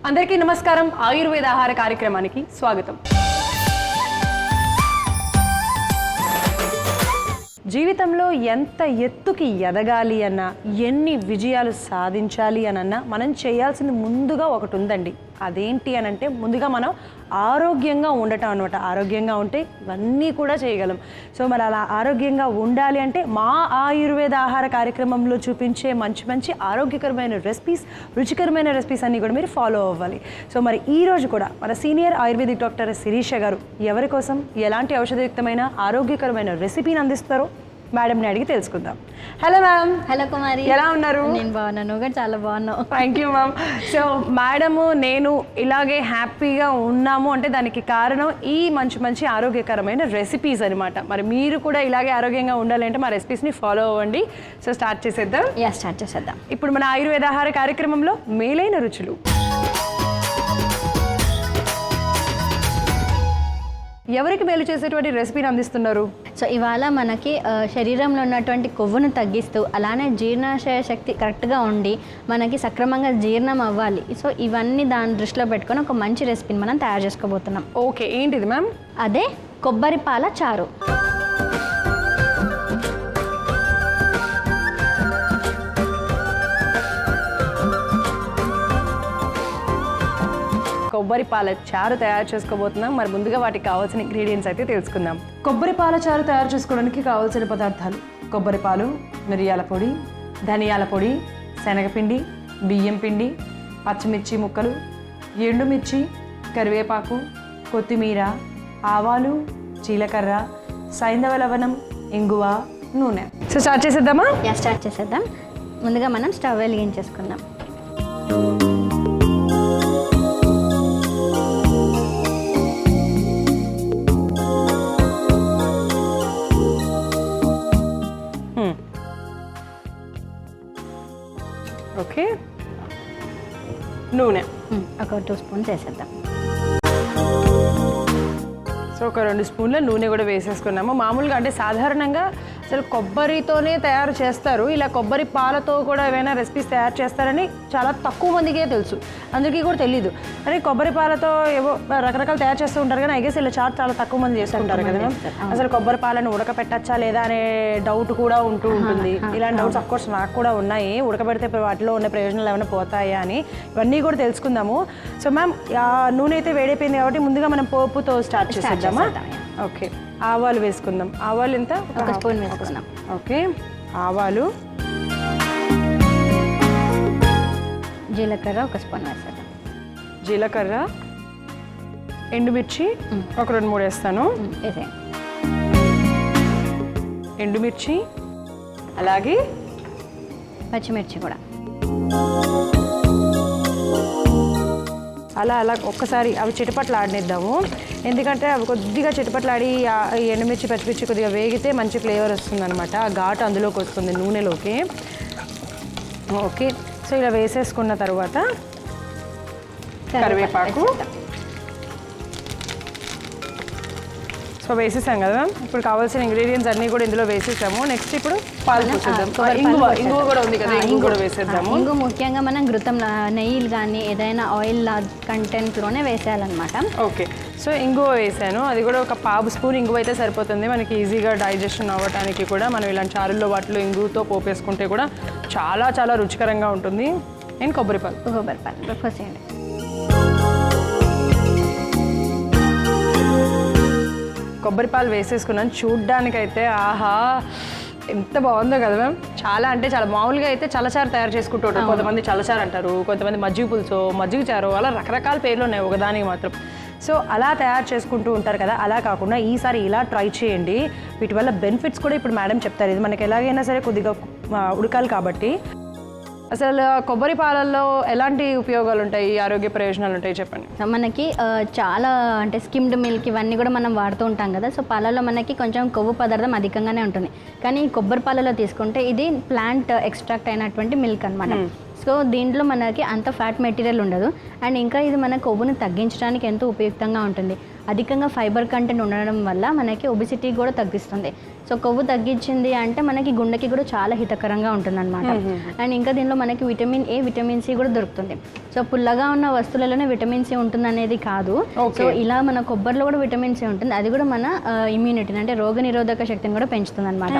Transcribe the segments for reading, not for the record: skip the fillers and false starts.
అందరికీ నమస్కారం. ఆయుర్వేద ఆహార కార్యక్రమానికి స్వాగతం. జీవితంలో ఎంత ఎత్తుకి ఎదగాలి అన్నా, ఎన్ని విజయాలు సాధించాలి అనన్నా మనం చేయాల్సింది ముందుగా ఒకటి ఉందండి. అదేంటి అని అంటే ముందుగా మనం ఆరోగ్యంగా ఉండటం అనమాట. ఆరోగ్యంగా ఉంటే ఇవన్నీ కూడా చేయగలం. సో మరి అలా ఆరోగ్యంగా ఉండాలి అంటే మా ఆయుర్వేద ఆహార కార్యక్రమంలో చూపించే మంచి మంచి ఆరోగ్యకరమైన రెసిపీస్, రుచికరమైన రెసిపీస్ అన్నీ కూడా మీరు ఫాలో అవ్వాలి. సో మరి ఈ రోజు కూడా మన సీనియర్ ఆయుర్వేదిక్ డాక్టర్ శిరీష గారు ఎవరి కోసం ఎలాంటి ఔషధయుక్తమైన ఆరోగ్యకరమైన రెసిపీని అందిస్తారో మేడంని అడిగి తెలుసుకుందాం. Hello ma'am. హలో కుమారి, ఎలా ఉన్నారు? నేను బాగున్నాను, నువ్వు కూడా చాలా బాగున్నావు. Thank you ma'am. So madam నేను ఇలాగే హ్యాపీగా ఉన్నాము అంటే దానికి కారణం ఈ మంచి మంచి ఆరోగ్యకరమైన రెసిపీస్ అనమాట. మరి మీరు కూడా ఇలాగే ఆరోగ్యంగా ఉండాలంటే మా రెసిపీస్ని ఫాలో అవ్వండి. సో స్టార్ట్ చేసేద్దాం. స్టార్ట్ చేసేద్దాం. ఇప్పుడు మన ఆయుర్వేద ఆహార కార్యక్రమంలో మేలైన రుచులు. ఎవరికి మేలు చేసేటువంటి రెసిపీని అందిస్తున్నారు? సో ఇవాళ మనకి శరీరంలో ఉన్నటువంటి కొవ్వును తగ్గిస్తూ అలానే జీర్ణాశయ శక్తి కరెక్ట్గా ఉండి మనకి సక్రమంగా జీర్ణం అవ్వాలి. సో ఇవన్నీ దాని దృష్టిలో పెట్టుకొని ఒక మంచి రెసిపీని మనం తయారు చేసుకోబోతున్నాం. ఓకే, ఏంటిది మ్యామ్? అదే కొబ్బరి పాల చారు. కొబ్బరి పాల చారు తయారు చేసుకోబోతున్నాం. మరి ముందుగా వాటికి కావాల్సిన ఇంగ్రీడియంట్స్ అయితే తెలుసుకుందాం. కొబ్బరి పాల చారు తయారు చేసుకోవడానికి కావాల్సిన పదార్థాలు: కొబ్బరి పాలు, మిరియాల పొడి, ధనియాల పొడి, శనగపిండి, బియ్యం పిండి, పచ్చిమిర్చి ముక్కలు, ఎండుమిర్చి, కరివేపాకు, కొత్తిమీర, ఆవాలు, జీలకర్ర, సైంధవ లవణం, ఇంగువ, నూనె. సో స్టార్ట్ చేసేద్దామా? స్టార్ట్ చేసేద్దాం. ముందుగా మనం స్టవ్ వెలిగించేసుకుందాం. ఓకే, నూనె ఒక 2 స్పూన్స్ వేసేద్దాం. సో ఒక 2 స్పూన్ల నూనె కూడా వేసేసుకున్నాము. మామూలుగా అంటే సాధారణంగా అసలు కొబ్బరితోనే తయారు చేస్తారు. ఇలా కొబ్బరి పాలతో కూడా ఏమైనా రెసిపీస్ తయారు చేస్తారని చాలా తక్కువ మందికే తెలుసు, అందరికీ కూడా తెలీదు. అంటే కొబ్బరి పాలతో ఏవో రకరకాలు తయారు చేస్తూ ఉంటారు, కానీ ఐ గెస్ ఇలా చాట్ చాలా తక్కువ మంది చేస్తుంటారు కదా మ్యామ్. అసలు కొబ్బరి పాలను ఉడకపెట్టచ్చా లేదా అనే డౌట్ కూడా ఉంటూ ఉంటుంది. ఇలాంటి డౌట్స్ అఫ్కోర్స్ నాకు కూడా ఉన్నాయి. ఉడకబెడితే వాటిలో ఉన్న ప్రయోజనాలు ఏమైనా పోతాయా అని ఇవన్నీ కూడా తెలుసుకుందాము. సో మ్యామ్, నూనె అయితే వేడైపోయింది కాబట్టి ముందుగా మనం పోపుతో స్టార్ట్ చేసేద్దామా? ఓకే, ఆవాలు వేసుకుందాం. ఆవాలు ఎంత? 1 స్పూన్ వేసుకుందాం. ఓకే, ఆవాలు, జీలకర్ర 1 స్పూన్ వేసేద్దాం. జీలకర్ర, ఎండుమిర్చి ఒక 2-3 వేస్తాను. ఎండుమిర్చి అలాగే పచ్చిమిర్చి కూడా. అలా ఒక్కసారి అవి చిటపట్లు ఆడనిద్దాము. ఎందుకంటే అవి కొద్దిగా చిటపట్లాడి ఎండుమిర్చి పచ్చిమిర్చి కొద్దిగా వేగితే మంచి ఫ్లేవర్ వస్తుంది అనమాట. ఆ ఘాటు అందులోకి వస్తుంది నూనెలోకి. ఓకే, సో ఇలా వేసేసుకున్న తర్వాత కరివేపాకు. సో వేసేసాం కదా, ఇప్పుడు కావాల్సిన ఇంగ్రీడియంట్స్ అన్నీ కూడా ఇందులో వేసేసాము. నెక్స్ట్ ఇప్పుడు పాలు పోసేద్దాం. ఇంగువ కూడా ఉంది కదా, ఇంగువ కూడా వేసేద్దాము. ఇంగువ ముఖ్యంగా మనం ఘృతం, నెయ్యిలు కానీ ఏదైనా ఆయిల్ కంటెంట్లోనే వేసేయాలన్నమాట. ఓకే, సో ఇంగువ వేసాను. అది కూడా ఒక 1/2 స్పూన్ ఇంగువ అయితే సరిపోతుంది. మనకి ఈజీగా డైజెషన్ అవ్వడానికి కూడా మనం ఇలాంటి చారుల్లో వాటిలో ఇంగువతో పోపేసుకుంటే కూడా చాలా చాలా రుచికరంగా ఉంటుంది. నేను కొబ్బరి పాలు పోసేయండి. కొబ్బరి పాలు వేసేసుకున్నాను. చూడ్డానికైతే ఆహా ఎంత బాగుందో కదా మ్యామ్. చాలా అంటే చాలా మామూలుగా అయితే చల్లచారు తయారు చేసుకుంటూ ఉంటారు. కొంతమంది చల్లచారు అంటారు, కొంతమంది మజ్జిగ పులుసు, మజ్జిగ చారు, అలా రకరకాల పేర్లు ఉన్నాయి ఒకదానికి మాత్రం. సో అలా తయారు చేసుకుంటూ ఉంటారు కదా, అలా కాకుండా ఈసారి ఇలా ట్రై చేయండి. వీటి వల్ల బెనిఫిట్స్ కూడా ఇప్పుడు మేడం చెప్తారు. ఇది మనకి ఎలాగైనా సరే కొద్దిగా ఉడకాలి కాబట్టి. అసలు కొబ్బరి పాలల్లో ఎలాంటి ఉపయోగాలు ఉంటాయి, ఆరోగ్య ప్రయోజనాలు ఉంటాయి చెప్పండి. మనకి చాలా అంటే స్కిమ్డ్ మిల్క్ ఇవన్నీ కూడా మనం వాడుతూ ఉంటాం కదా. సో పాలలో మనకి కొంచెం కొవ్వు పదార్థం అధికంగానే ఉంటుంది. కానీ కొబ్బరి పాలలో తీసుకుంటే ఇది ప్లాంట్ ఎక్స్ట్రాక్ట్ అయినటువంటి మిల్క్ అనమాట. సో దీంట్లో మనకి అంత ఫ్యాట్ మెటీరియల్ ఉండదు. అండ్ ఇంకా ఇది మన కొవ్వును తగ్గించడానికి ఎంతో ఉపయుక్తంగా ఉంటుంది. అధికంగా ఫైబర్ కంటెంట్ ఉండడం వల్ల మనకి ఒబిసిటీ కూడా తగ్గిస్తుంది. సో కొవ్వు తగ్గించింది అంటే మనకి గుండెకి కూడా చాలా హితకరంగా ఉంటుంది అనమాట. అండ్ ఇంకా దీనిలో మనకి విటమిన్ ఏ, విటమిన్ సి కూడా దొరుకుతుంది. సో పుల్లగా ఉన్న వస్తువులలోనే విటమిన్ సి ఉంటుంది అనేది కాదు. సో ఇలా మన కొబ్బరిలో కూడా విటమిన్ సి ఉంటుంది. అది కూడా మన ఇమ్యూనిటీని అంటే రోగ నిరోధక శక్తిని కూడా పెంచుతుంది అనమాట.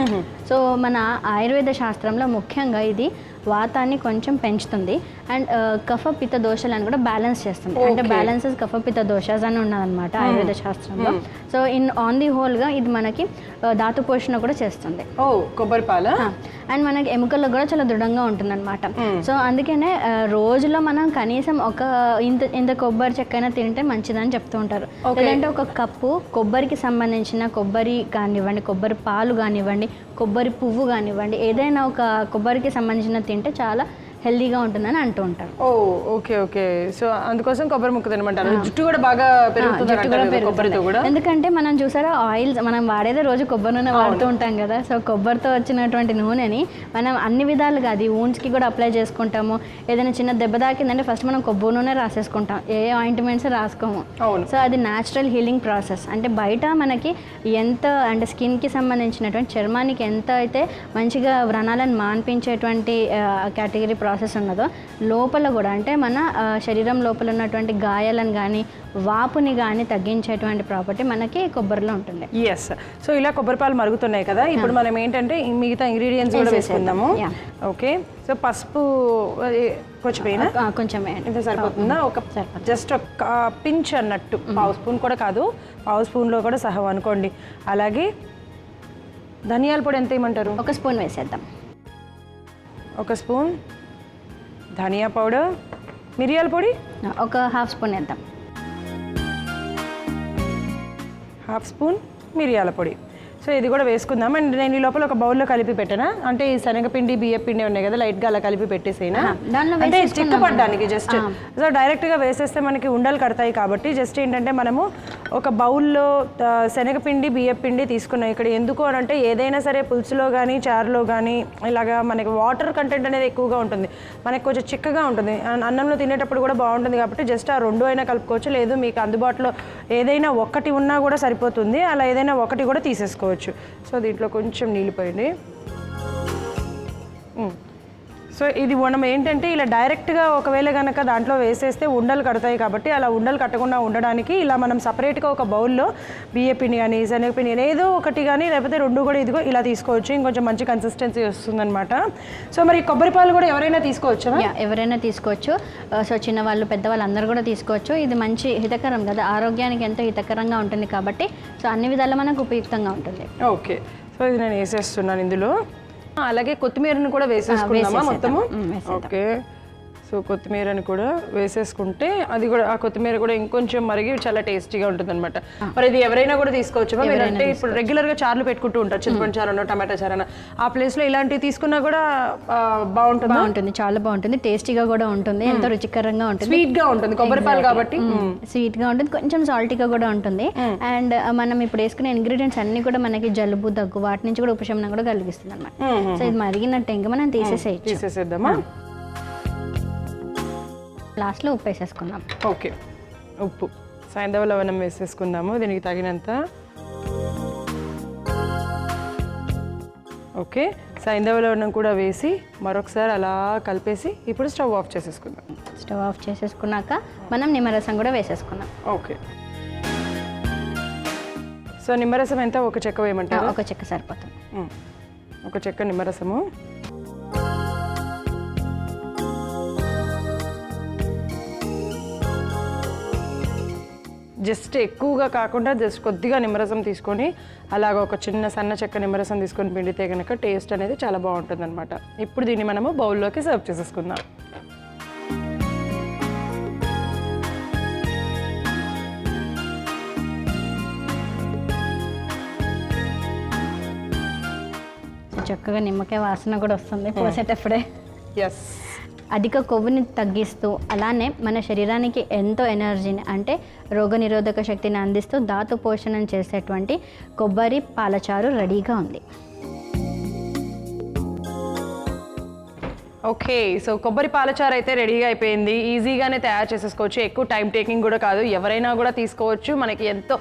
సో మన ఆయుర్వేద శాస్త్రంలో ముఖ్యంగా ఇది వాతాన్ని కొంచెం పెంచుతుంది అండ్ కఫ పిత్త దోషాలను కూడా బ్యాలెన్స్ చేస్తుంది. అంటే బ్యాలెన్సెస్ కఫ పిత్త దోషాస్ అని ఉన్నదన్నమాట ఆయుర్వేద శాస్త్రంలో. సో ఆన్ ది హోల్గా ఇది మనకి ధాతు పోషణ కూడా చేస్తుంది. కొబ్బరి పాల అండ్ మనకి ఎముకల్లో కూడా చాలా దృఢంగా ఉంటుంది అనమాట. సో అందుకనే రోజులో మనం కనీసం ఒక ఇంత కొబ్బరి చెక్కైనా తింటే మంచిదని చెప్తూ ఉంటారు. లేదంటే ఒక కప్పు కొబ్బరికి సంబంధించిన కొబ్బరి కానివ్వండి, కొబ్బరి పాలు కానివ్వండి, కొబ్బరి పువ్వు కానివ్వండి, ఏదైనా ఒక కొబ్బరికి సంబంధించిన తింటే చాలా హెల్దీగా ఉంటుందని అంటూ ఉంటారు. Okay okay. సో అందుకోసం కొబ్బరి ముక్క తినమంటారు. జుట్టు కూడా బాగా పెరుగుతుంది కొబ్బరితో కూడా. ఎందుకంటే మనం చూసారా ఆయిల్స్ మనం వాడేదే రోజు కొబ్బరి నూనె వాడుతూ ఉంటాం కదా. సో కొబ్బరితో వచ్చినటువంటి నూనెని మనం అన్ని విధాలుగా అది ఊన్స్కి కూడా అప్లై చేసుకుంటాము. ఏదైనా చిన్న దెబ్బ తాకిందంటే ఫస్ట్ మనం కొబ్బరి నూనె రాసేసుకుంటాం, ఏ ఆయింట్మెంట్స్ రాసుకోము. సో అది న్యాచురల్ హీలింగ్ ప్రాసెస్. అంటే బయట మనకి ఎంత అంటే స్కిన్కి సంబంధించినటువంటి చర్మానికి ఎంత అయితే మంచిగా వ్రణాలను మాన్పించేటువంటి కేటగిరీ ప్రాసెస్ ఉన్నదో లోపల కూడా అంటే మన శరీరం లోపల ఉన్నటువంటి గాయాలను కానీ వాపుని కానీ తగ్గించేటువంటి ప్రాపర్టీ మనకి కొబ్బరిలో ఉంటుంది. ఎస్. సో ఇలా కొబ్బరి పాలు మరుగుతున్నాయి కదా, ఇప్పుడు మనం ఏంటంటే మిగతా ఇంగ్రీడియంట్స్ కూడా వేసుకుందాము. ఓకే. సో పసుపు కొంచెం ఇంత సరిపోతుందా? ఒక జస్ట్ ఒక పించ్ అన్నట్టు, పావు స్పూన్ కూడా కాదు, పావు స్పూన్లో కూడా సహా అనుకోండి. అలాగే ధనియాల పొడి ఎంత ఏమంటారు? ఒక స్పూన్ వేసేద్దాం. ఒక స్పూన్ ధనియా పౌడర్. మిరియాల పొడి ఒక హాఫ్ స్పూన్ వేద్దాం. హాఫ్ స్పూన్ మిరియాల పొడి. సో ఇది కూడా వేసుకుందాం. అండ్ నేను ఈ లోపల ఒక బౌల్లో కలిపి పెట్టానా, అంటే ఈ శనగపిండి బియ్య పిండి ఉన్నాయి కదా, లైట్గా అలా కలిపి పెట్టేసేనా, అంటే చిక్కపడ్డానికి జస్ట్. సో డైరెక్ట్గా వేసేస్తే మనకి ఉండలు కడతాయి కాబట్టి జస్ట్ ఏంటంటే మనము ఒక బౌల్లో శనగపిండి బియ్య పిండి తీసుకున్నాం. ఇక్కడ ఎందుకు అని అంటే ఏదైనా సరే పులుసులో కానీ చారులో కానీ ఇలాగా మనకి వాటర్ కంటెంట్ అనేది ఎక్కువగా ఉంటుంది, మనకి కొంచెం చిక్కగా ఉంటుంది, అన్నంలో తినేటప్పుడు కూడా బాగుంటుంది కాబట్టి జస్ట్ ఆ రెండు అయినా కలుపుకోవచ్చు. లేదు మీకు అందుబాటులో ఏదైనా ఒకటి ఉన్నా కూడా సరిపోతుంది, అలా ఏదైనా ఒకటి కూడా తీసేసుకోవచ్చు. సో దీంట్లో కొంచెం నీళ్ళు పోయండి. సో ఇది మనం ఏంటంటే ఇలా డైరెక్ట్గా ఒకవేళ కనుక దాంట్లో వేసేస్తే ఉండలు కడతాయి కాబట్టి అలా ఉండలు కట్టకుండా ఉండడానికి ఇలా మనం సపరేట్గా ఒక బౌల్లో బియ్య పిండి కానీ శనగపిండి కానీ ఏదో ఒకటి కానీ లేకపోతే రెండు కూడా ఇదిగో ఇలా తీసుకోవచ్చు. ఇంకొంచెం మంచి కన్సిస్టెన్సీ వస్తుందన్నమాట. సో మరి కొబ్బరి పాలు కూడా ఎవరైనా తీసుకోవచ్చు? ఎవరైనా తీసుకోవచ్చు. సో చిన్నవాళ్ళు పెద్దవాళ్ళు అందరూ కూడా తీసుకోవచ్చు. ఇది మంచి హితకరం కదా, ఆరోగ్యానికి ఎంతో హితకరంగా ఉంటుంది కాబట్టి సో అన్ని విధాలా మనకు ఉపయుక్తంగా ఉంటుంది. ఓకే. సో ఇది నేను వేసేస్తున్నాను ఇందులో. అలాగే కొత్తిమీరను కూడా వేసేసుకుందామా మొత్తము? ఓకే. సో కొత్తిమీరని కూడా వేసేసుకుంటే అది కూడా ఆ కొత్తిమీర కూడా ఇంకొంచెం మరిగి చాలా టేస్టీగా ఉంటుంది అనమాట. మరి ఇది ఎవరైనా కూడా తీసుకోవచ్చు. అంటే ఇప్పుడు రెగ్యులర్గా చారులు పెట్టుకుంటూ ఉంటారు, చింతపండు చారనో టమాటా చారనో, ఆ ప్లేస్లో ఇలాంటివి తీసుకున్నా కూడా బాగుంటుంది, చాలా బాగుంటుంది, టేస్టీగా కూడా ఉంటుంది, ఎంతో రుచికరంగా ఉంటుంది, స్వీట్గా ఉంటుంది, కొబ్బరి పాలు కాబట్టి స్వీట్గా ఉంటుంది, కొంచెం సాల్టీగా కూడా ఉంటుంది. అండ్ మనం ఇప్పుడు వేసుకునే ఇంగ్రీడియంట్స్ అన్ని కూడా మనకి జలుబు దగ్గు వాటి నుంచి కూడా ఉపశమనం కూడా కలిగిస్తుంది అనమాట. సో ఇది మరిగినట్టు ఇంకా మనం తీసేసేద్దామా? లాస్ట్లో ఉప్పు వేసేసుకుందాం. ఓకే. ఉప్పు సైంధవ లవణం వేసేసుకుందాము దీనికి తగినంత. ఓకే. సైంధవ లవణం కూడా వేసి మరొకసారి అలా కలిపేసి ఇప్పుడు స్టవ్ ఆఫ్ చేసేసుకుందాం. స్టవ్ ఆఫ్ చేసేసుకున్నాక మనం నిమ్మరసం కూడా వేసేసుకుందాం. ఓకే. సో నిమ్మరసం ఎంత? ఒక చెక్క వేయమంటారు? ఒక చెక్క సరిపోతుంది. ఒక చెక్క నిమ్మరసము. జస్ట్ ఎక్కువగా కాకుండా జస్ట్ కొద్దిగా నిమ్మరసం తీసుకొని అలాగ ఒక చిన్న సన్న చెక్క నిమ్మరసం తీసుకొని పిండితే కనుక టేస్ట్ అనేది చాలా బాగుంటుంది అనమాట. ఇప్పుడు దీన్ని మనము బౌల్లోకి సర్వ్ చేసేసుకుందాం. చక్కగా నిమ్మకాయ వాసన కూడా వస్తుంది పోసేటప్పుడే. ఎస్. అధిక కొవ్వుని తగ్గిస్తూ అలానే మన శరీరానికి ఎంతో ఎనర్జీని అంటే రోగనిరోధక శక్తిని అందిస్తూ ధాతు పోషణం చేసేటువంటి కొబ్బరి పాలచారు రెడీగా ఉంది. ఓకే, సో కొబ్బరి పాలచారు అయితే రెడీగా అయిపోయింది. ఈజీగానే తయారు చేసేసుకోవచ్చు, ఎక్కువ టైం టేకింగ్ కూడా కాదు, ఎవరైనా కూడా తీసుకోవచ్చు. మనకి ఎంతో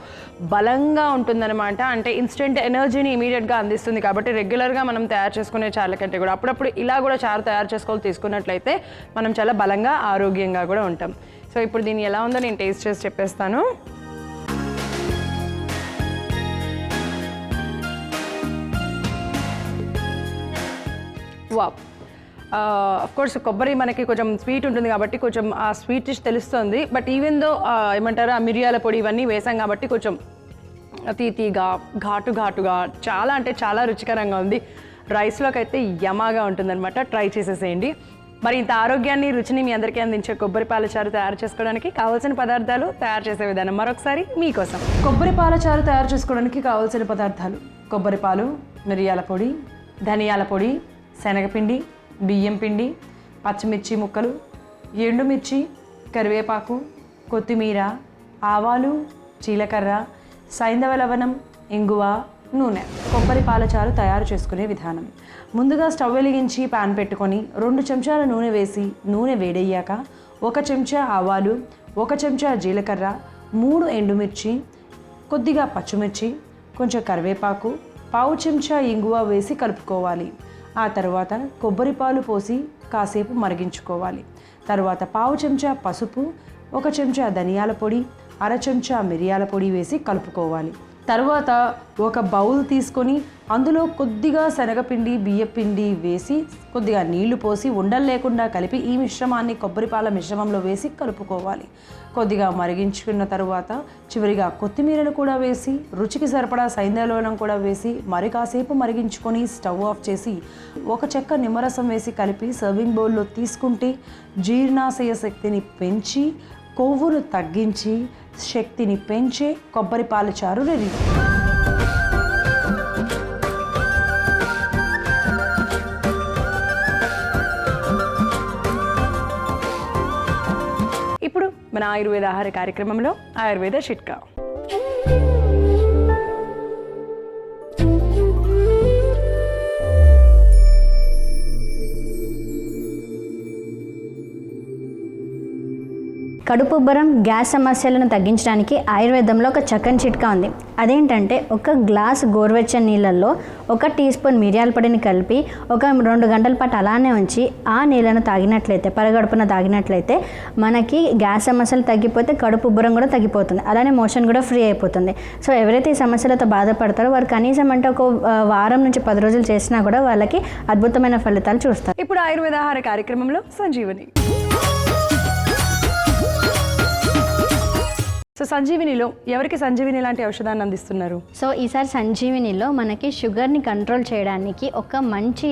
బలంగా ఉంటుందన్నమాట. అంటే ఇన్స్టెంట్ ఎనర్జీని ఇమీడియట్గా అందిస్తుంది. కాబట్టి రెగ్యులర్గా మనం తయారు చేసుకునే చారుల కంటే కూడా అప్పుడప్పుడు ఇలా కూడా చారు తయారు చేసుకోవాలి తీసుకున్నట్లయితే మనం చాలా బలంగా ఆరోగ్యంగా కూడా ఉంటాం. సో ఇప్పుడు దీన్ని ఎలా ఉందో నేను టేస్ట్ చేసి చెప్పేస్తాను. వావ్, ఆఫ్ కోర్స్ కొబ్బరి మనకి కొంచెం స్వీట్ ఉంటుంది కాబట్టి కొంచెం ఆ స్వీట్ తెలుస్తుంది. బట్ ఈవెన్ దో ఏమంటారు ఆ మిరియాల పొడి ఇవన్నీ వేసాం కాబట్టి కొంచెం తీగా ఘాటుగా చాలా అంటే చాలా రుచికరంగా ఉంది. రైస్లోకి అయితే యమాగా ఉంటుందన్నమాట. ట్రై చేసేసేయండి. మరి ఇంత ఆరోగ్యాన్ని రుచిని మీ అందరికీ అందించే కొబ్బరి పాలచారు తయారు చేసుకోవడానికి కావాల్సిన పదార్థాలు, తయారు చేసే విధానం మరొకసారి మీకోసం. కొబ్బరి పాలచారు తయారు చేసుకోవడానికి కావాల్సిన పదార్థాలు: కొబ్బరి పాలు, మిరియాల పొడి, ధనియాల పొడి, శనగపిండి, బియ్యం పిండి, పచ్చిమిర్చి ముక్కలు, ఎండుమిర్చి, కరివేపాకు, కొత్తిమీర, ఆవాలు, జీలకర్ర, సైంధవ లవణం, ఇంగువ, నూనె. కొబ్బరి పాలచారు తయారు చేసుకునే విధానం: ముందుగా స్టవ్ వెలిగించి పాన్ పెట్టుకొని 2 చెంచాల నూనె వేసి నూనె వేడయ్యాక 1 చెంచా ఆవాలు, 1 చెంచా జీలకర్ర, 3 ఎండుమిర్చి, కొద్దిగా పచ్చిమిర్చి, కొంచెం కరివేపాకు, పావు చెంచా ఇంగువ వేసి కలుపుకోవాలి. ఆ తర్వాత కొబ్బరి పాలు పోసి కాసేపు మరిగించుకోవాలి. తర్వాత పావు చెంచా పసుపు, 1 చెంచా ధనియాల పొడి, అర చెంచా మిరియాల పొడి వేసి కలుపుకోవాలి. తర్వాత ఒక బౌల్ తీసుకొని అందులో కొద్దిగా శనగపిండి, బియ్యపిండి వేసి కొద్దిగా నీళ్లు పోసి ఉండలు లేకుండా కలిపి ఈ మిశ్రమాన్ని కొబ్బరి పాల మిశ్రమంలో వేసి కలుపుకోవాలి. కొద్దిగా మరిగించుకున్న తర్వాత చివరిగా కొత్తిమీరను కూడా వేసి రుచికి సరిపడా సైంధవలవణం కూడా వేసి మరి కాసేపు మరిగించుకొని స్టవ్ ఆఫ్ చేసి 1 చెక్క నిమ్మరసం వేసి కలిపి సర్వింగ్ బౌల్లో తీసుకుంటే జీర్ణాశయ శక్తిని పెంచి, కొవ్వును తగ్గించి, శక్తిని పెంచే కొబ్బరి పాలచారు రెడీ. ఇప్పుడు మన ఆయుర్వేద ఆహార కార్యక్రమంలో ఆయుర్వేద చిట్కా. కడుపుబ్బరం, గ్యాస్ సమస్యలను తగ్గించడానికి ఆయుర్వేదంలో ఒక చక్కని చిట్కా ఉంది. అదేంటంటే 1 గ్లాస్ గోరువెచ్చని నీళ్ళల్లో 1 టీ స్పూన్ మిరియాల పొడిని కలిపి 2 గంటల పాటు అలానే ఉంచి ఆ నీళ్ళను తాగినట్లయితే, పరగడుపున తాగినట్లయితే మనకి గ్యాస్ సమస్యలు తగ్గిపోతే కడుపుబ్బరం కూడా తగ్గిపోతుంది. అలానే మోషన్ కూడా ఫ్రీ అయిపోతుంది. సో ఎవరైతే ఈ సమస్యలతో బాధపడతారో వారు కనీసం అంటే ఒక వారం నుంచి 10 రోజులు చేసినా కూడా వాళ్ళకి అద్భుతమైన ఫలితాలు చూస్తారు. ఇప్పుడు ఆయుర్వేద ఆహార కార్యక్రమంలో సంజీవని. సో సంజీవినిలో ఎవరికి సంజీవిని లాంటి ఔషధాన్ని అందిస్తున్నారు? సో ఈసారి సంజీవినిలో మనకి షుగర్ని కంట్రోల్ చేయడానికి ఒక మంచి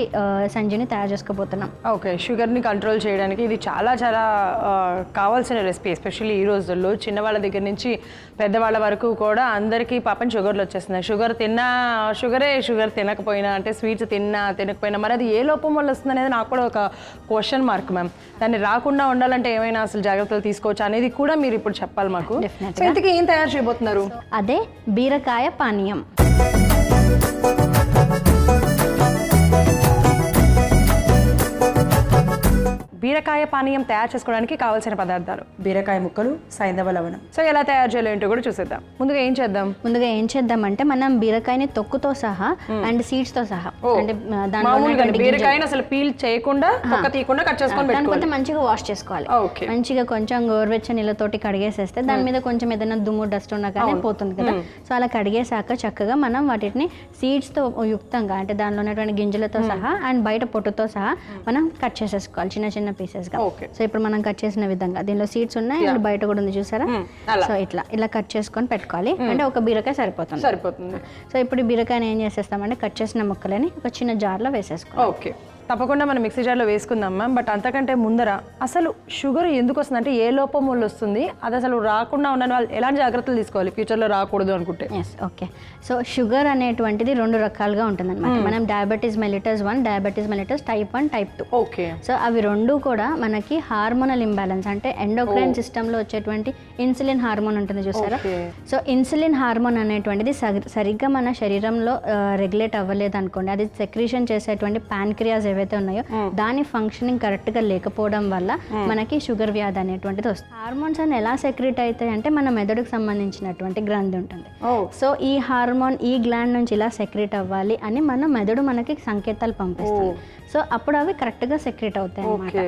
సంజీవిని తయారు చేసుకోబోతున్నాం. ఓకే, షుగర్ని కంట్రోల్ చేయడానికి ఇది చాలా చాలా కావాల్సిన రెసిపీ. ఎస్పెషల్లీ ఈ రోజుల్లో చిన్నవాళ్ళ దగ్గర నుంచి పెద్దవాళ్ళ వరకు కూడా అందరికీ పాపం షుగర్లు వచ్చేస్తున్నాయి. షుగర్ తినకపోయినా, అంటే స్వీట్స్ తినకపోయినా మరి అది ఏ లోపం వల్ల వస్తుంది అనేది నాకు కూడా ఒక క్వశ్చన్ మార్క్ మ్యామ్. దాన్ని రాకుండా ఉండాలంటే ఏమైనా అసలు జాగ్రత్తలు తీసుకోవచ్చు అనేది కూడా మీరు ఇప్పుడు చెప్పాలి మాకు. సో ఇంతకీ ఏం తయారు చేయబోతున్నారు? అదే బీరకాయ పానీయం. బీరకాయ పానీయం తయారు చేసుకోవడానికి కావాల్సిన పదార్థాలు: బీరకాయ ముక్కలు, సైంధవ లవణం. సో ఎలా తయారు చేయాలో ఏంటో కూడా చూసేద్దాం. ముందుగా ఏం చేద్దాం? మనం బీరకాయని తొక్కుతో సహా అండ్ సీడ్స్ తో సహా, అంటే బీరకాయని అసలు పీల్ చేయకుండా, తొక్క తీయకుండా కట్ చేసుకొని పెట్టుకోవాలి. మంచిగా వాష్ చేసుకోవాలి. మంచిగా కొంచెం గోరువెచ్చని నీళ్ళతోటి కడిగేసేస్తే దాని మీద కొంచెం ఏదైనా దుమ్ము డస్ట్ ఉన్నా కానీ పోతుంది కదా. సో అలా కడిగేసాక చక్కగా మనం వాటిని సీడ్స్ తో యుక్తంగా, అంటే దానిలో ఉన్నటువంటి గింజలతో సహా అండ్ బయట పొట్టుతో సహా మనం కట్ చేసేసుకోవాలి చిన్న చిన్న పీసెస్ గా. సో ఇప్పుడు మనం కట్ చేసిన విధంగా దీనిలో సీడ్స్ ఉన్నాయి అండ్ బయట కూడా ఉంది, చూసారా? సో ఇలా కట్ చేసుకొని పెట్టుకోవాలి. అంటే ఒక బీరకాయ సరిపోతుంది. సో ఇప్పుడు ఈ బీరకాయని ఏం చేసేస్తామంటే కట్ చేసిన ముక్కలని ఒక చిన్న జార్లో వేసేసుకోవాలి. ఓకే, తప్పకుండా మనం మిక్సీ జార్లో వేసుకుందాం మ్యామ్. బట్ అంతకంటే ముందర అసలు షుగర్ ఎందుకు వస్తుంది, అంటే ఏ లోపం వల్ల వస్తుంది, అది అసలు రాకుండా ఉన్న వాళ్ళు ఎలాంటి జాగ్రత్తలు తీసుకోవాలి ఫ్యూచర్లో రాకూడదు అనుకుంటే? ఓకే, సో షుగర్ అనేటువంటిది 2 రకాలుగా ఉంటుందన్నమాట. మనం diabetes mellitus 1, diabetes mellitus type 1, type 2. Okay, so అవి 2 కూడా మనకి హార్మోనల్ ఇంబ్యాలెన్స్, అంటే ఎండోక్రైన్ సిస్టంలో వచ్చేటువంటి ఇన్సులిన్ హార్మోన్ ఉంటుంది, చూసారా? సో ఇన్సులిన్ హార్మోన్ అనేటువంటిది సరిగ్గా మన శరీరంలో రెగ్యులేట్ అవ్వలేదు అనుకోండి, అది సెక్రీషన్ చేసేటువంటి ప్యాన్క్రియాస్ ఏవైతే ఉన్నాయో దాని ఫంక్షనింగ్ కరెక్ట్గా లేకపోవడం వల్ల మనకి షుగర్ వ్యాధి అనేటువంటిది వస్తుంది. హార్మోన్స్ అని ఎలా సెక్రెట్ అవుతాయి అంటే మన మెదడుకు సంబంధించినటువంటి గ్రంథి ఉంటుంది. సో ఈ హార్మోన్ ఈ గ్లాండ్ నుంచి ఇలా సెక్రెట్ అవ్వాలి అని మన మెదడు మనకి సంకేతాలు పంపిస్తుంది. సో అప్పుడు అవి కరెక్ట్గా సెక్రెట్ అవుతాయి అన్నమాట.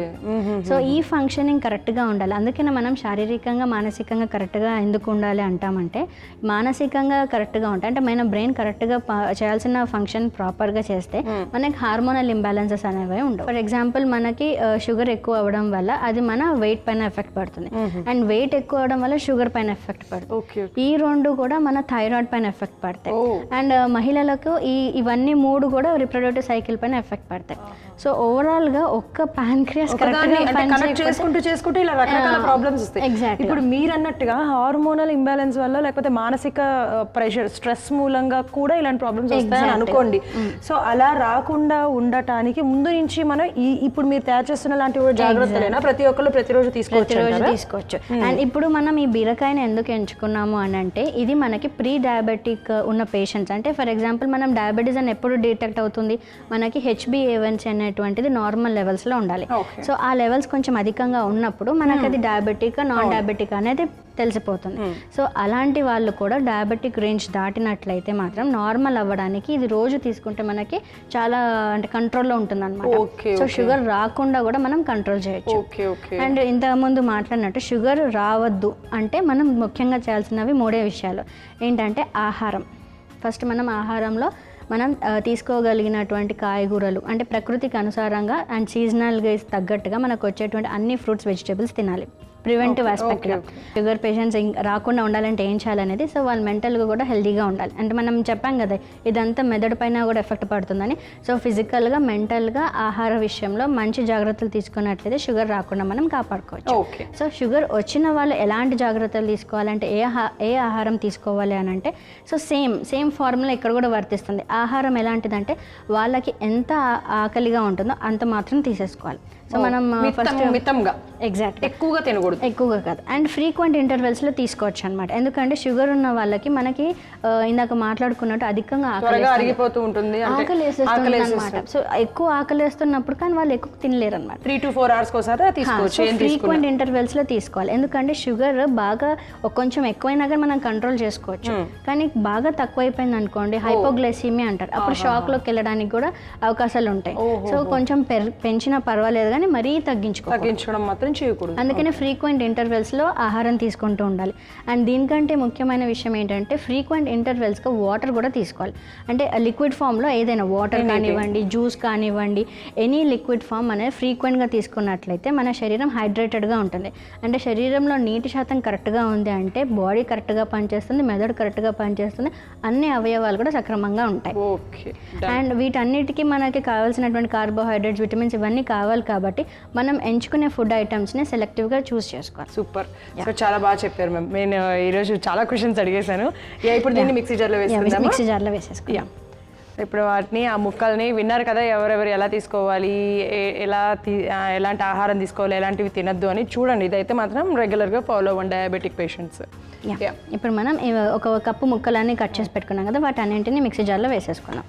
సో ఈ ఫంక్షనింగ్ కరెక్ట్గా ఉండాలి. అందుకనే మనం శారీరకంగా మానసికంగా కరెక్ట్గా ఎందుకు ఉండాలి అంటామంటే, మానసికంగా కరెక్ట్గా ఉంటాయి అంటే మన బ్రెయిన్ కరెక్ట్గా చేయాల్సిన ఫంక్షన్ ప్రాపర్గా చేస్తే మనకి హార్మోనల్ ఇంబ్యాలెన్సెస్ అనేవి ఉండవు. ఫర్ ఎగ్జాంపుల్ మనకి షుగర్ ఎక్కువ అవ్వడం వల్ల అది మన వెయిట్ పైన ఎఫెక్ట్ పడుతుంది, అండ్ వెయిట్ ఎక్కువ అవడం వల్ల షుగర్ పైన ఎఫెక్ట్ పడుతుంది. ఈ రెండు కూడా మన థైరాయిడ్ పైన ఎఫెక్ట్ పడతాయి. అండ్ మహిళలకు ఇవన్నీ మూడు కూడా రిప్రొడక్టివ్ సైకిల్ పైన ఎఫెక్ట్ పడతాయి. సో ఓవరాల్ గా ఒక్క ప్యాంక్రియాస్ చేసుకుంటూ ఇలా రకరకాల ప్రాబ్లమ్స్ వస్తాయి. ఇప్పుడు మీరు అన్నట్టుగా హార్మోనల్ ఇంబ్యాలెన్స్ వల్ల లేకపోతే మానసిక ప్రెషర్ స్ట్రెస్ మూలంగా కూడా ఇలాంటి ప్రాబ్లమ్స్ వస్తాయని అనుకోండి. సో అలా రాకుండా ఉండటానికి ముందు నుంచి మనం ఇప్పుడు మీరు తయారు చేస్తున్న లాంటి జాగ్రత్తలైనా ప్రతి ఒక్కరు ప్రతిరోజు తీసుకోవచ్చు. అండ్ ఇప్పుడు మనం ఈ బీరకాయని ఎందుకు ఎంచుకున్నాము అని అంటే, ఇది మనకి ప్రీ డయాబెటిక్ ఉన్న పేషెంట్స్, అంటే ఫర్ ఎగ్జాంపుల్ మనం డయాబెటీస్ అని ఎప్పుడు డిటెక్ట్ అవుతుంది, మనకి HbA1c అనేటువంటిది నార్మల్ లెవెల్స్లో ఉండాలి. సో ఆ లెవెల్స్ కొంచెం అధికంగా ఉన్నప్పుడు మనకి అది డయాబెటిక్ నాన్ డయాబెటిక్ అనేది తెలిసిపోతుంది. సో అలాంటి వాళ్ళు కూడా డయాబెటిక్ రేంజ్ దాటినట్లయితే మాత్రం నార్మల్ అవ్వడానికి ఇది రోజు తీసుకుంటే మనకి చాలా అంటే కంట్రోల్లో ఉంటుంది అనమాట. సో షుగర్ రాకుండా కూడా మనం కంట్రోల్ చేయొచ్చు. అండ్ ఇంతకుముందు మాట్లాడినట్టు షుగర్ రావద్దు అంటే మనం ముఖ్యంగా చేయాల్సినవి 3 విషయాలు ఏంటంటే, ఆహారం. ఫస్ట్ మనం ఆహారంలో మనం తీసుకోగలిగినటువంటి కాయగూరలు అంటే ప్రకృతికి అనుసారంగా అండ్ సీజనల్గా తగ్గట్టుగా మనకు వచ్చేటువంటి అన్ని ఫ్రూట్స్ వెజిటేబుల్స్ తినాలి. ప్రివెంటివ్ ఆస్పెక్ట్గా షుగర్ పేషెంట్స్ రాకుండా ఉండాలంటే ఏం చేయాలనేది, సో వాళ్ళు మెంటల్గా కూడా హెల్తీగా ఉండాలి. అంటే మనం చెప్పాం కదా ఇదంతా మెదడు పైన కూడా ఎఫెక్ట్ పడుతుందని. సో ఫిజికల్గా మెంటల్గా ఆహార విషయంలో మంచి జాగ్రత్తలు తీసుకున్నట్లయితే షుగర్ రాకుండా మనం కాపాడుకోవచ్చు. సో షుగర్ వచ్చిన వాళ్ళు ఎలాంటి జాగ్రత్తలు తీసుకోవాలంటే, ఏ ఆహారం తీసుకోవాలి అని అంటే, సో సేమ్ ఫార్ములా ఇక్కడ కూడా వర్తిస్తుంది. ఆహారం ఎలాంటిదంటే వాళ్ళకి ఎంత ఆకలిగా ఉంటుందో అంత మాత్రం తీసేసుకోవాలి. సో మనం ఫస్ట్ మితంగా, ఎగ్జాక్ట్ ఎక్కువగా తినకూడదు, ఎక్కువగా కాదు. అండ్ ఫ్రీక్వెంట్ ఇంటర్వెల్స్లో తీసుకోవచ్చు అనమాట. ఎందుకంటే షుగర్ ఉన్న వాళ్ళకి మనకి ఇందాక మాట్లాడుకున్నట్టు అధికంగా అరిగిపోతూ ఉంటుంది, ఆకలి అనమాట. సో ఎక్కువ ఆకలి వేస్తున్నప్పుడు కానీ వాళ్ళు ఎక్కువ తినలేరు అనమాట. 3 to 4 hours కోసారి తీసుకోవచ్చు. ఫ్రీక్వెంట్ ఇంటర్వెల్స్లో తీసుకోవాలి. ఎందుకంటే షుగర్ బాగా కొంచెం ఎక్కువైనా కానీ మనం కంట్రోల్ చేసుకోవచ్చు, కానీ బాగా తక్కువైపోయింది అనుకోండి హైపోగ్లైసీమియా అంటారు. అప్పుడు షాక్లోకి వెళ్ళడానికి కూడా అవకాశాలు ఉంటాయి. సో కొంచెం పెంచినా పర్వాలేదు కానీ మరీ తగ్గించడం మాత్రం చేయకూడదు. అందుకనే ఫ్రీక్వెంట్ ఇంటర్వెల్స్లో ఆహారం తీసుకుంటూ ఉండాలి. అండ్ దీనికంటే ముఖ్యమైన విషయం ఏంటంటే, ఫ్రీక్వెంట్ ఇంటర్వెల్స్గా వాటర్ కూడా తీసుకోవాలి. అంటే లిక్విడ్ ఫామ్లో ఏదైనా వాటర్ కానివ్వండి, జ్యూస్ కానివ్వండి, ఎనీ లిక్విడ్ ఫామ్ అనేది ఫ్రీక్వెంట్గా తీసుకున్నట్లయితే మన శరీరం హైడ్రేటెడ్గా ఉంటుంది. అంటే శరీరంలో నీటి శాతం కరెక్ట్గా ఉంది అంటే బాడీ కరెక్ట్గా పనిచేస్తుంది, మెదడు కరెక్ట్గా పనిచేస్తుంది, అన్ని అవయవాలు కూడా సక్రమంగా ఉంటాయి. అండ్ వీటన్నిటికీ మనకి కావాల్సినటువంటి కార్బోహైడ్రేట్స్, విటమిన్స్ ఇవన్నీ కావాలి కాబట్టి మనం ఎంచుకునే ఫుడ్ ఐటమ్స్ని సెలెక్టివ్గా చూస్ చేసుకోవాలి. సూపర్. సో చాలా బాగా చెప్పారు మ్యామ్. నేను ఈరోజు చాలా క్వశ్చన్స్ అడిగేశాను. ఇప్పుడు దీన్ని మిక్సీ జార్లో వేసుకుందాం. ఇప్పుడు వాటిని ఆ ముక్కల్ని విన్నారు కదా, ఎవరెవరు ఎలా తీసుకోవాలి, ఎలాంటి ఆహారం తీసుకోవాలి, ఎలాంటివి తినద్దు అని చూడండి. ఇదైతే మాత్రం రెగ్యులర్గా ఫాలో అవ్వండి డయాబెటిక్ పేషెంట్స్. ఇప్పుడు మనం ఒక కప్పు ముక్కలన్నీ కట్ చేసి పెట్టుకున్నాం కదా, వాటి అన్నింటినీ మిక్సీ జార్లో వేసేసుకున్నాం.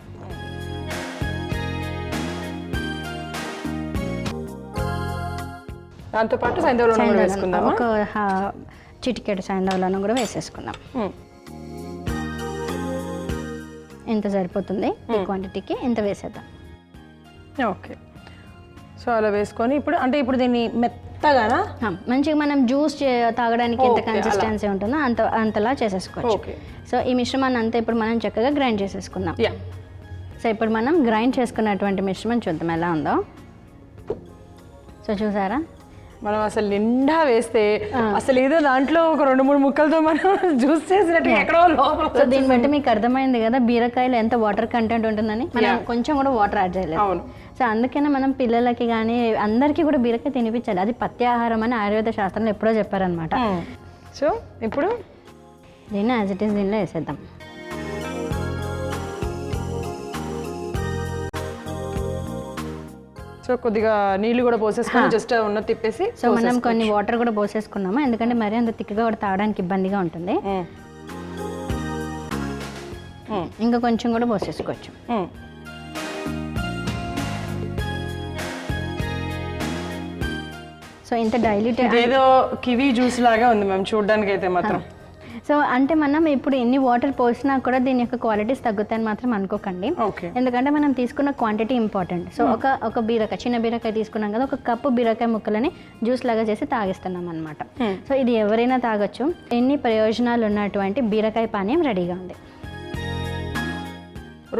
దాంతోపాటు సైంధవ వేసుకుందాం. ఒక చిటికెడు సైంధవ కూడా వేసేసుకుందాం. ఎంత సరిపోతుంది ఈ క్వాంటిటీకి ఎంత వేసేద్దాం. ఓకే. సో అలా వేసుకొని ఇప్పుడు దీన్ని మెత్తగానా మంచిగా మనం జ్యూస్ తాగడానికి ఎంత కన్సిస్టెన్సీ ఉంటుందో అంతలా చేసేసుకోవచ్చు. సో ఈ మిశ్రమాన్ని అంతా ఇప్పుడు మనం చక్కగా గ్రైండ్ చేసేసుకుందాం. సో ఇప్పుడు మనం గ్రైండ్ చేసుకున్నటువంటి మిశ్రమం చూద్దాం ఎలా ఉందో. సో చూసారా, మనం అసలు నిండా వేస్తే అసలు ఏదో దాంట్లో ఒక 2-3 ముక్కలతో మనం జ్యూస్ చేసినట్టు ఎక్కడో లోపల. సో దీన్ని బట్టి మీకు అర్థమైంది కదా బీరకాయలో ఎంత వాటర్ కంటెంట్ ఉంటుందని. మనం కొంచెం కూడా వాటర్ యాడ్ చేయలేదు. అవును. సో అందుకనే మనం పిల్లలకి కానీ అందరికీ కూడా బీరకాయ తినిపించాలి. అది పత్యాహారం అని ఆయుర్వేద శాస్త్రంలో ఎప్పుడో చెప్పారనమాట. సో ఇప్పుడు దీన్ని యాజ్ ఇట్ ఈస్ దీనిలో వేసేద్దాం. సో కొద్దిగా నీళ్ళు కూడా పోసేసుకొని జస్ట్ ఉన్న తిప్పేసి, సో మనం కొన్ని వాటర్ కూడా పోసేసుకున్నాము ఎందుకంటే మరీ అంత తిక్కగా కూడా తాగడానికి ఇబ్బందిగా ఉంటుంది. ఇంకా కొంచెం కూడా పోసేసుకోవచ్చు. సో ఇంత డైల్యూటెడ్ ఏదో కివీ జ్యూస్ లాగా ఉంది మ్యామ్ చూడడానికి అయితే మాత్రం. సో అంటే మనం ఇప్పుడు ఎన్ని వాటర్ పోసినా కూడా దీని యొక్క క్వాలిటీస్ తగ్గుతాయని మాత్రం అనుకోకండి. ఓకే. ఎందుకంటే మనం తీసుకున్న క్వాంటిటీ ఇంపార్టెంట్. సో ఒక బీరకాయ, చిన్న బీరకాయ తీసుకున్నాం కదా, ఒక కప్పు బీరకాయ ముక్కలని జ్యూస్ లాగా చేసి తాగిస్తున్నాం అనమాట. సో ఇది ఎవరైనా తాగొచ్చు. ఎన్ని ప్రయోజనాలు ఉన్నటువంటి బీరకాయ పానీయం రెడీగా ఉంది.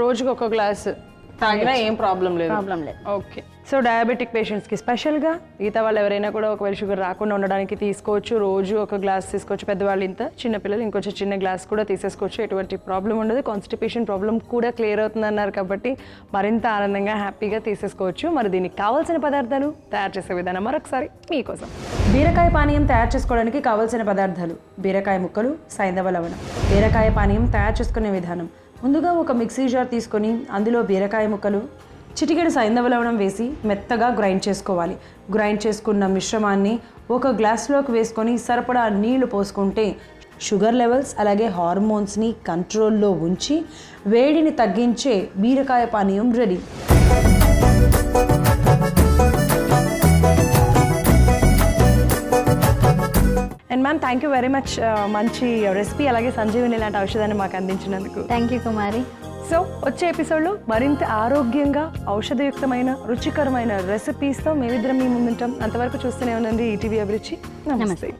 రోజుకి ఒక గ్లాస్ తాగినా ఏం ప్రాబ్లం లేదు. ఓకే. సో డయాబెటిక్ పేషెంట్స్కి స్పెషల్గా మిగతా వాళ్ళు ఎవరైనా కూడా ఒకవేళ షుగర్ రాకుండా ఉండడానికి తీసుకోవచ్చు. రోజు ఒక గ్లాస్ తీసుకోవచ్చు. పెద్దవాళ్ళు ఇంత, చిన్నపిల్లలు ఇంకొంచెం చిన్న గ్లాస్ కూడా తీసేసుకోవచ్చు. ఎటువంటి ప్రాబ్లం ఉండదు. కాన్స్టిపేషన్ ప్రాబ్లం కూడా క్లియర్ అవుతుంది అన్నారు కాబట్టి మరింత ఆనందంగా హ్యాపీగా తీసేసుకోవచ్చు. మరి దీనికి కావాల్సిన పదార్థాలు, తయారు చేసే విధానం మరొకసారి మీకోసం. బీరకాయ పానీయం తయారు చేసుకోవడానికి కావాల్సిన పదార్థాలు: బీరకాయ ముక్కలు, సైంధవ లవణం. బీరకాయ పానీయం తయారు చేసుకునే విధానం: ముందుగా ఒక మిక్సీ జార్ తీసుకొని అందులో బీరకాయ ముక్కలు, చిటికెడు సైంధవ లవణం వేసి మెత్తగా గ్రైండ్ చేసుకోవాలి. గ్రైండ్ చేసుకున్న మిశ్రమాన్ని ఒక గ్లాస్లోకి వేసుకొని సరిపడా నీళ్లు పోసుకుంటే షుగర్ లెవెల్స్ అలాగే హార్మోన్స్ని కంట్రోల్లో ఉంచి వేడిని తగ్గించే బీరకాయ పానీయం ready. And ma'am thank you very much. మంచి రెసిపీ అలాగే సంజీవిని ఇలాంటి ఔషధాన్ని మాకు అందించినందుకు. Thank you Kumari. సో వచ్చే ఎపిసోడ్లో మరింత ఆరోగ్యంగా ఔషధయుక్తమైన రుచికరమైన రెసిపీస్తో మేమిద్దరం మీ ముందుంటాం. అంతవరకు చూస్తూనే ఉండండి ఈటీవీ అభిరుచి. నమస్తే.